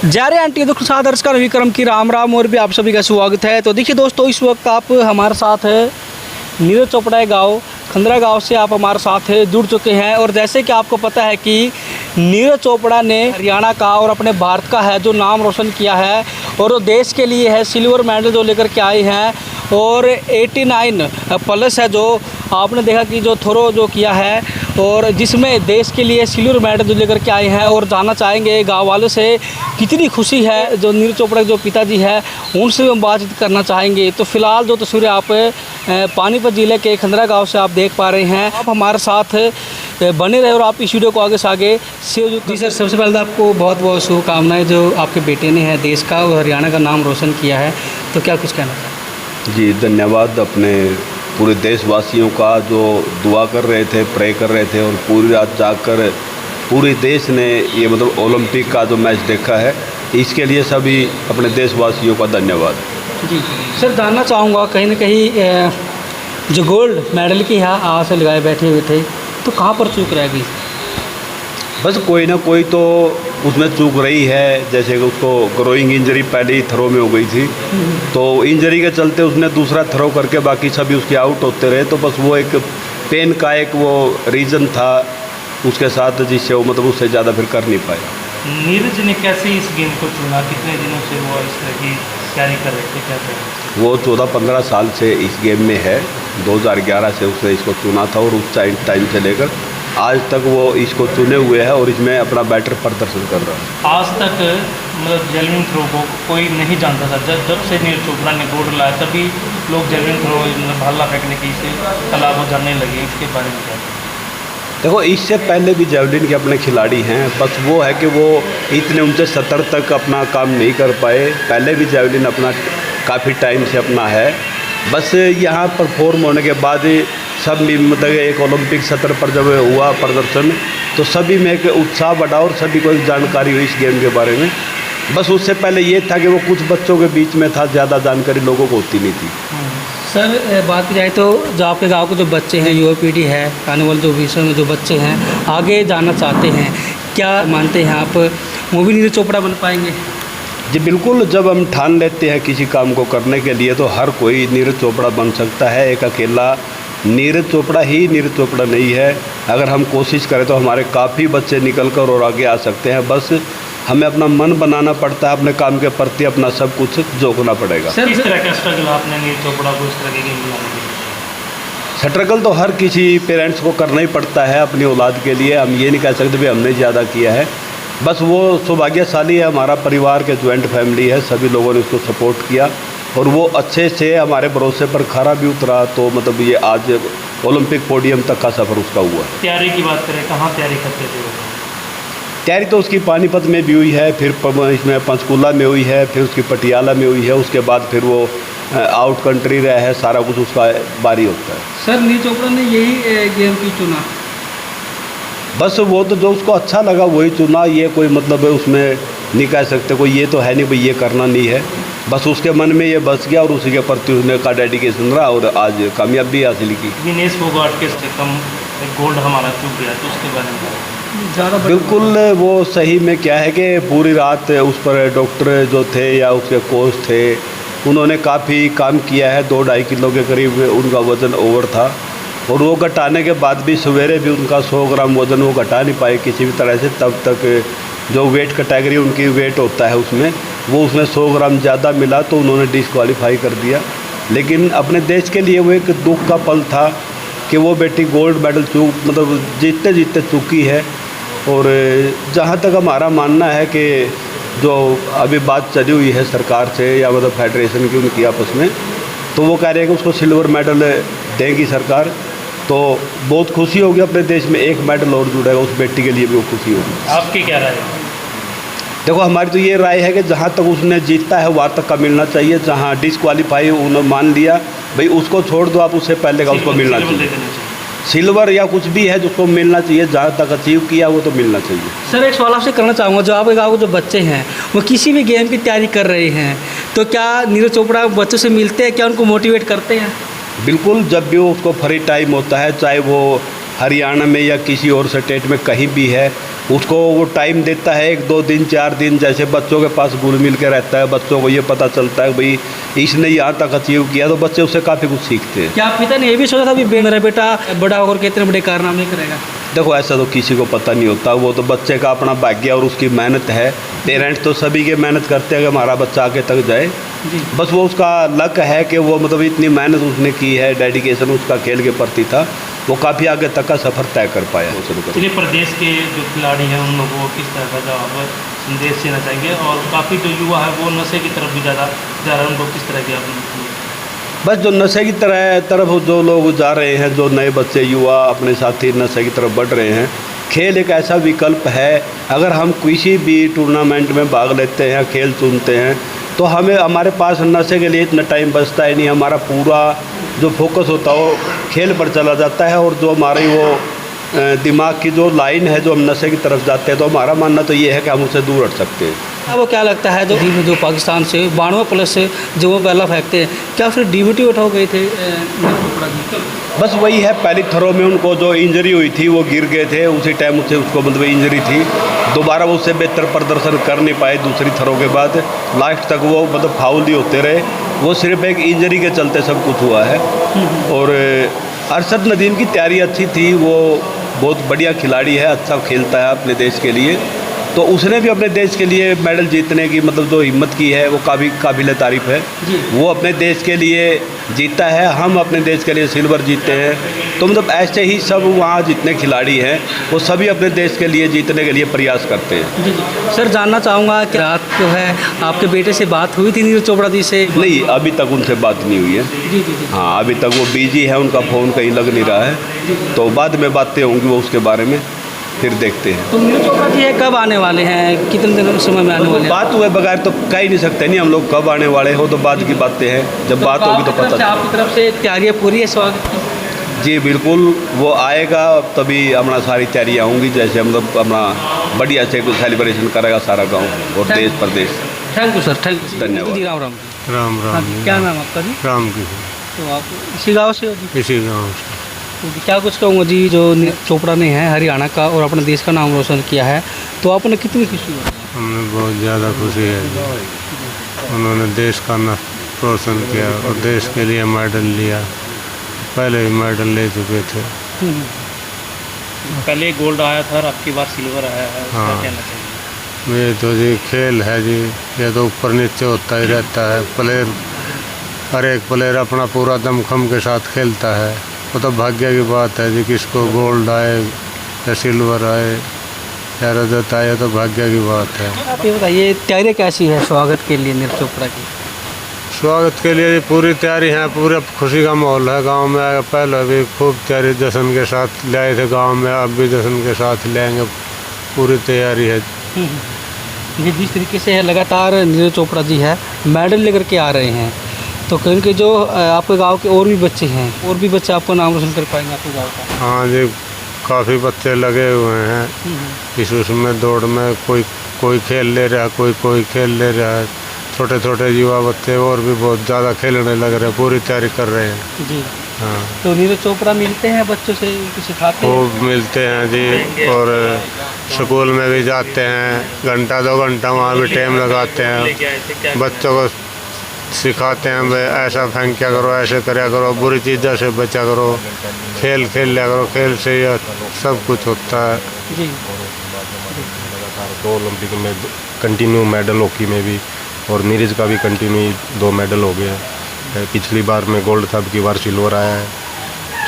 जारे आंटी दुख सादर्श का विक्रम की राम राम और भी आप सभी का स्वागत है। तो देखिए दोस्तों, इस वक्त आप हमारे साथ है नीरज चोपड़ा गांव खंदरा गांव से आप हमारे साथ जुड़ चुके हैं। और जैसे कि आपको पता है कि नीरज चोपड़ा ने हरियाणा का और अपने भारत का है जो नाम रोशन किया है और देश के लिए है सिल्वर मेडल जो लेकर के आए हैं। और 89 प्लस है जो आपने देखा कि जो थ्रो जो किया है और जिसमें देश के लिए सिल्वर मेडल जो लेकर के आए हैं। और जानना चाहेंगे गाँव वालों से कितनी खुशी है जो नीरज चोपड़ा के जो पिताजी है उनसे हम बातचीत करना चाहेंगे। तो फिलहाल जो तस्वीरें आप पानीपत ज़िले के खंदरा गांव से आप देख पा रहे हैं, आप हमारे साथ बने रहे और आप इस वीडियो को आगे से आगे शेयर। जी सर, सबसे पहले तो आपको बहुत बहुत शुभकामनाएं जो आपके बेटे ने है देश का और हरियाणा का नाम रोशन किया है। तो क्या कुछ कहना चाहें? जी धन्यवाद अपने पूरे देशवासियों का जो दुआ कर रहे थे, प्रे कर रहे थे और पूरी रात जाकर पूरे देश ने ये मतलब ओलंपिक का जो मैच देखा है, इसके लिए सभी अपने देशवासियों का धन्यवाद। जी सर, जानना चाहूँगा कहीं ना कहीं जो गोल्ड मेडल की है आस लगाए बैठे हुए थे, तो कहाँ पर चूक रह गई? बस कोई ना कोई तो उसमें चूक रही है। जैसे कि उसको ग्रोइंग इंजरी पहले ही थ्रो में हो गई थी, तो इंजरी के चलते उसने दूसरा थ्रो करके बाकी सभी उसके आउट होते रहे। तो बस वो एक पेन का एक वो रीज़न था उसके साथ, जिससे वो मतलब उससे ज़्यादा फिर कर नहीं पाए। नीरज ने कैसे इस गेम को चुना? कितने दिनों से वो इस तरह की तैयारी कर रहे थे? क्या कर रहे थे? वो 14-15 साल से इस गेम में है। 2011 से उसने इसको चुना था और उस टाइम से लेकर आज तक वो इसको चुने हुए है और इसमें अपना बेटर प्रदर्शन कर रहा है। आज तक मतलब जेवलिन थ्रो को कोई नहीं जानता था। जब से नीरज चोपड़ा ने गोल्ड लाया तभी लोग जेवलिन थ्रो मतलब भाला फेंकने की से कला को जानने लगे। इसके बारे में क्या? देखो, इससे पहले भी जेवलिन के अपने खिलाड़ी हैं, बस वो है कि वो इतने ऊंचे स्तर तक अपना काम नहीं कर पाए। पहले भी जेवलिन अपना काफ़ी टाइम से अपना है, बस यहाँ परफॉर्म होने के बाद सब मतलब एक ओलंपिक सत्र पर जब हुआ प्रदर्शन तो सभी में एक उत्साह बढ़ा और सभी को एक जानकारी हुई इस गेम के बारे में। बस उससे पहले ये था कि वो कुछ बच्चों के बीच में था, ज़्यादा जानकारी लोगों को होती नहीं थी। सर, बात की जाए तो जो आपके गांव के जो बच्चे हैं, युवा पीढ़ी है, आने वाले जो विषय में जो बच्चे हैं आगे जाना चाहते हैं, क्या मानते हैं आप वो भी नीरज चोपड़ा बन पाएंगे? जी बिल्कुल, जब हम ठान लेते हैं किसी काम को करने के लिए तो हर कोई नीरज चोपड़ा बन सकता है। एक अकेला नीरज चोपड़ा ही नीरज चोपड़ा नहीं है। अगर हम कोशिश करें तो हमारे काफ़ी बच्चे निकल कर और आगे आ सकते हैं। बस हमें अपना मन बनाना पड़ता है, अपने काम के प्रति अपना सब कुछ झोंकना पड़ेगा। सर, किस तरह का स्ट्रगल आपने नीरज चोपड़ा को इस तरह के गेम बनाने के लिए? स्ट्रगल तो हर किसी पेरेंट्स को करना ही पड़ता है अपनी औलाद के लिए। हम ये नहीं कह सकते भी हमने ज़्यादा किया है, बस वो सौभाग्यशाली है, हमारा परिवार के ज्वाइंट फैमिली है, सभी लोगों ने उसको सपोर्ट किया और वो अच्छे से हमारे भरोसे पर खरा भी उतरा। तो मतलब ये आज ओलंपिक पोडियम तक का सफ़र उसका हुआ। तैयारी की बात करें, कहाँ तैयारी करते थे वो? तैयारी तो उसकी पानीपत में भी हुई है, फिर इसमें पंचकूला में हुई है, फिर उसकी पटियाला में हुई है, उसके बाद फिर वो आउट कंट्री रहा है, सारा कुछ उसका बारी होता है। सर, नीरज चोपड़ा ने यही गेम क्यों चुना? बस वो तो जो उसको अच्छा लगा वही चुना। ये कोई मतलब है उसमें नहीं कह सकते कोई ये तो है नहीं भाई ये करना नहीं है, बस उसके मन में ये बस गया और उसी के प्रति उसने का डेडिकेशन रहा और आज कामयाबी हासिल की। गिनीज फोगाट के से कम गोल्ड हमारा चूक गया, तो उसके बारे में ज़्यादा बिल्कुल वो सही में क्या है कि पूरी रात उस पर डॉक्टर जो थे या उसके कोच थे उन्होंने काफ़ी काम किया है। 2-2.5 किलो के करीब उनका वज़न ओवर था और वो घटाने के बाद भी सवेरे भी उनका 100 ग्राम वज़न वो घटा नहीं पाए किसी भी तरह से। तब तक जो वेट कैटेगरी उनकी वेट होता है उसमें 100 ग्राम ज़्यादा मिला तो उन्होंने डिस्क्वालीफाई कर दिया। लेकिन अपने देश के लिए वो एक दुख का पल था कि वो बेटी गोल्ड मेडल मतलब जीतते चुकी है। और जहाँ तक हमारा मानना है कि जो अभी बात चली हुई है सरकार से या मतलब फेडरेशन की उनकी आपस में, तो वो कह रहे हैं कि उसको सिल्वर मेडल देंगी सरकार, तो बहुत खुशी होगी। अपने देश में एक मेडल और जुड़ेगा, उस बेटी के लिए भी वो खुशी होगी। आपकी क्या राय है? देखो, हमारी तो ये राय है कि जहाँ तक उसने जीता है वहाँ तक का मिलना चाहिए। जहाँ डिस्क्वालीफाई उन्होंने मान लिया भाई उसको छोड़ दो, आप उससे पहले का उसको मिलना चाहिए। सिल्वर या कुछ भी है जिसको मिलना चाहिए, जहाँ तक अचीव किया वो तो मिलना चाहिए। सर, एक सवाल आपसे करना चाहूँगा, जो आपके गाँव के जो बच्चे हैं वो किसी भी गेम की तैयारी कर रहे हैं, तो क्या नीरज चोपड़ा बच्चों से मिलते हैं, क्या उनको मोटिवेट करते हैं? बिल्कुल, जब भी उसको फ्री टाइम होता है, चाहे वो हरियाणा में या किसी और स्टेट में कहीं भी है, उसको वो टाइम देता है 1-2 दिन 4 दिन, जैसे बच्चों के पास घुल मिल के रहता है, बच्चों को ये पता चलता है भाई इसने यहाँ तक अचीव किया, तो बच्चे उससे काफ़ी कुछ सीखते हैं। क्या पिता ने ये भी सोचा था कि मेरा बेटा बड़ा होकर के इतने बड़े कारनामे करेगा? देखो ऐसा तो किसी को पता नहीं होता, वो तो बच्चे का अपना भाग्य और उसकी मेहनत है। पेरेंट्स तो सभी के मेहनत करते हैं कि हमारा बच्चा आगे तक जाए, जी। बस वो उसका लक है कि वो मतलब इतनी मेहनत उसने की है, डेडिकेशन उसका खेल के प्रति था, वो काफ़ी आगे तक का सफ़र तय कर पाया। चलिए, प्रदेश के जो खिलाड़ी हैं उन लोगों को किस तरह का जवाब संदेश देना चाहेंगे, और काफ़ी जो युवा है वो नशे की तरफ भी ज़्यादा जा रहे हैं, उनको किस तरह की आप? बस जो नशे की तरफ जो लोग जा रहे हैं, जो नए बच्चे युवा अपने साथी नशे की तरफ बढ़ रहे हैं, खेल एक ऐसा विकल्प है। अगर हम किसी भी टूर्नामेंट में भाग लेते हैं, खेल चुनते हैं, तो हमें हमारे पास नशे के लिए इतना टाइम बचता ही नहीं। हमारा पूरा जो फोकस होता है वो खेल पर चला जाता है, और जो हमारी वो दिमाग की जो लाइन है जो हम नशे की तरफ जाते हैं, तो हमारा मानना तो ये है कि हम उससे दूर हट सकते हैं। अब वो क्या लगता है जो पाकिस्तान से 92+ से जो वो पहला फेंकते हैं, क्या फिर डिमोटिवेट हो गए थे नीरज चोपड़ा जी? बस वही है, पहली थ्रो में उनको जो इंजरी हुई थी वो गिर गए थे, उसी टाइम उससे उसको मतलब इंजरी थी, दोबारा वो उससे बेहतर प्रदर्शन कर नहीं पाए। दूसरी थ्रो के बाद लास्ट तक वो मतलब फाउल ही होते रहे, वो सिर्फ एक इंजरी के चलते सब कुछ हुआ है। और अरशद नदीम की तैयारी अच्छी थी, वो बहुत बढ़िया खिलाड़ी है, अच्छा खेलता है अपने देश के लिए, तो उसने भी अपने देश के लिए मेडल जीतने की मतलब जो हिम्मत की है वो काबिल तारीफ़ है। वो अपने देश के लिए जीता है, हम अपने देश के लिए सिल्वर जीते हैं, तो मतलब ऐसे ही सब वहाँ जितने खिलाड़ी हैं वो सभी अपने देश के लिए जीतने के लिए प्रयास करते हैं। जी जी सर, जानना चाहूँगा कि रात जो है आपके बेटे से बात हुई थी नीरज चोपड़ा जी से? नहीं, अभी तक उनसे बात नहीं हुई है। जी जी जी। हाँ, अभी तक वो बिजी है, उनका फ़ोन कहीं लग नहीं रहा है, तो बाद में बातें होंगी वो उसके बारे में, फिर देखते हैं। तो नीरज चोपड़ा जी है कब आने वाले हैं, कितने दिन समय में आने वाले हैं? बात हुए बगैर तो कह ही नहीं सकते नहीं हम लोग कब आने वाले हो, तो बाद की बातें हैं, जब बात होगी तो पता। आपकी तरफ से तैयारियाँ पूरी है स्वागत की? जी बिल्कुल, वो आएगा तभी हमारा सारी तैयारियाँ होंगी, जैसे हम लोग अपना बढ़िया से कुछ सेलिब्रेशन करेगा सारा गाँव और देश प्रदेश। Thank you sir, thank you. धन्यवाद। जी राम राम। राम हाँ, राम। क्या नाम आपका जी? राम की तो आप इसी गांव से हो जी? इसी गाँव से। तो क्या कुछ कहूँगा जी, जो नीरज चोपड़ा ने है हरियाणा का और अपने देश का नाम रोशन किया है, तो आपने कितनी खुशी हुई? हमें बहुत ज़्यादा खुशी है जी। उन्होंने देश का नाम रोशन किया और देश के लिए मेडल लिया, पहले भी मेडल ले चुके थे। पहले गोल्ड आया था और आपकी बार सिल्वर आया है, उसका हाँ। कहना चाहिए? ये तो जी खेल है जी, ये तो ऊपर नीचे होता ही रहता है। प्लेयर हर एक प्लेयर अपना पूरा दमखम के साथ खेलता है, वो तो भाग्य की बात है जी, किसको गोल्ड आए या सिल्वर आए या रजत आए, तो भाग्य की बात है। आप ये बताइए तैयारी कैसी है स्वागत के लिए नीरज चोपड़ा की? स्वागत के लिए पूरी तैयारी है, पूरा खुशी का माहौल है गांव में। पहले भी खूब तैयारी जश्न के साथ ले आए थे गांव में, अब भी जश्न के साथ लेंगे, पूरी तैयारी है। ये जिस तरीके से है लगातार नीरज चोपड़ा जी है मेडल लेकर के आ रहे हैं, तो कहीं के जो आपके गांव के और भी बच्चे हैं, और भी बच्चे आपको नाम रोशन कर पाएंगे आपके गांव का? हाँ जी, काफ़ी बच्चे लगे हुए हैं इस उसमें दौड़ में, कोई खेल ले रहा है, कोई खेल ले रहा है। छोटे छोटे युवा बच्चे और भी बहुत ज़्यादा खेलने लग रहे हैं, पूरी तैयारी कर रहे हैं जी। हाँ। तो नीरज चोपड़ा मिलते हैं बच्चों से, सिखाते वो हैं? मिलते हैं जी, और स्कूल में भी जाते हैं, घंटा 2 घंटा वहाँ भी टाइम लगाते हैं, बच्चों को सिखाते हैं भाई ऐसा फेंका करो, ऐसे कराया करो, बुरी चीज़ों से बचा करो, खेल लिया करो, खेल से ही सब कुछ होता है। जी। तो ओलंपिक में कंटिन्यू मेडल, हॉकी में भी, और नीरज का भी कंटिन्यू 2 मेडल हो गए हैं। पिछली बार में गोल्ड था, अब की बार सिल्वर आया है।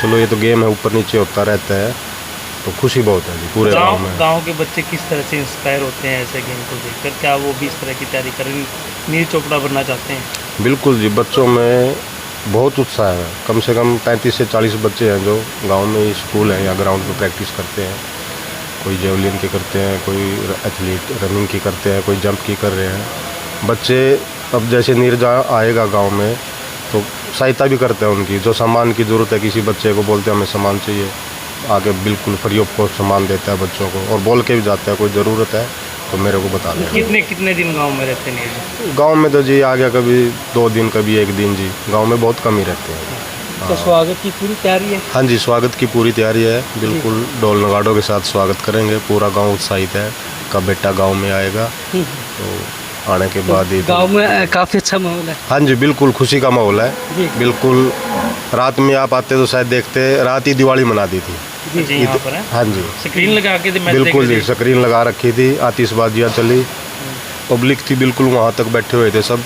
चलो ये तो गेम है, ऊपर नीचे होता रहता है, तो खुशी बहुत है जी पूरे गांव में। गांव के बच्चे किस तरह से इंस्पायर होते हैं ऐसे गेम को देखकर? क्या वो भी इस तरह की तैयारी कर नीरज चोपड़ा बनना चाहते हैं? बिल्कुल जी, बच्चों में बहुत उत्साह है। कम से कम 35 से 40 बच्चे हैं जो गांव में स्कूल है या ग्राउंड पर प्रैक्टिस करते हैं। कोई जेवलिन की करते हैं, कोई एथलीट रनिंग की करते हैं, कोई जंप की कर रहे हैं बच्चे। अब जैसे नीरज आएगा गांव में तो सहायता भी करते हैं उनकी, जो सामान की ज़रूरत है, किसी बच्चे को बोलते हैं हमें सामान चाहिए, आके बिल्कुल फ्री ऑफ कॉस्ट सामान देता है बच्चों को, और बोल के भी जाता है कोई ज़रूरत है तो मेरे को बता दें। कितने दिन गांव में रहते हैं नीरज? गांव में तो जी आ गया कभी 2 दिन, कभी 1 दिन जी, गांव में बहुत कम ही रहते हैं। तो स्वागत की पूरी तैयारी है। हाँ जी, स्वागत की पूरी तैयारी है, बिल्कुल ढोल नगाड़ों के साथ स्वागत करेंगे। पूरा गांव उत्साहित है का बेटा गांव में आएगा, तो आने के बाद ही गांव में काफ़ी अच्छा माहौल है। हाँ जी, बिल्कुल खुशी का माहौल है। जी। बिल्कुल रात में आप आते तो शायद देखते, रात ही दिवाली मना दी थी। जी यहाँ पर है, हाँ जी, स्क्रीन लगा के मैच बिल्कुल देख जी, स्क्रीन लगा रखी थी, आतिशबाजियाँ चली, पब्लिक थी बिल्कुल वहाँ तक बैठे हुए थे सब।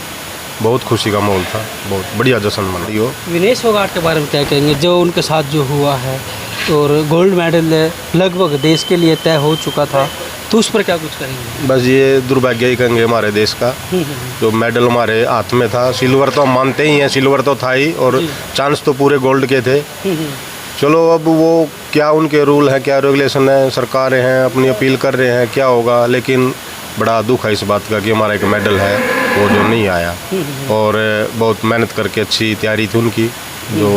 बहुत खुशी का माहौल था, बहुत बढ़िया जश्न मनाई हो। विनेश फोगाट के बारे में क्या कहेंगे, जो उनके साथ जो हुआ है और गोल्ड मेडल लगभग देश के लिए तय हो चुका था, तो उस पर क्या कुछ कहेंगे? बस ये दुर्भाग्य ही कहेंगे हमारे देश का, जो मेडल हमारे हाथ में था। सिल्वर तो हम मानते ही हैं, सिल्वर तो था ही, और चांस तो पूरे गोल्ड के थे। चलो अब वो क्या उनके रूल हैं, क्या रेगुलेशन है, सरकारें हैं अपनी अपील कर रहे हैं, क्या होगा। लेकिन बड़ा दुख है इस बात का कि हमारा एक मेडल है वो जो नहीं आया। और बहुत मेहनत करके अच्छी तैयारी थी उनकी, जो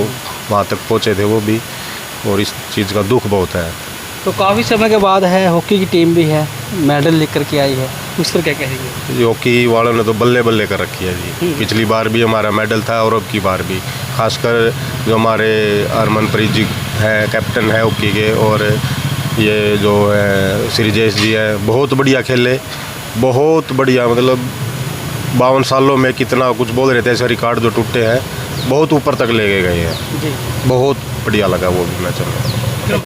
वहाँ तक पहुँचे थे वो भी, और इस चीज़ का दुख बहुत है। तो काफ़ी समय के बाद है, हॉकी की टीम भी है, मेडल लेकर के आई है, उस पर क्या कहेंगे? हॉकी वालों ने तो बल्ले बल्ले कर रखी है जी। पिछली बार भी हमारा मेडल था और अब की बार भी, खासकर जो हमारे हरमनप्रीत जी हैं, कैप्टन है हॉकी के, और ये जो है श्रीजेश जी है, बहुत बढ़िया खेले, बहुत बढ़िया। मतलब 52 सालों में कितना कुछ बोल रहे थे, ऐसे रिकॉर्ड जो टूटे हैं बहुत ऊपर तक ले गए हैं। जी। बहुत बढ़िया लगा वो भी मैच हमें।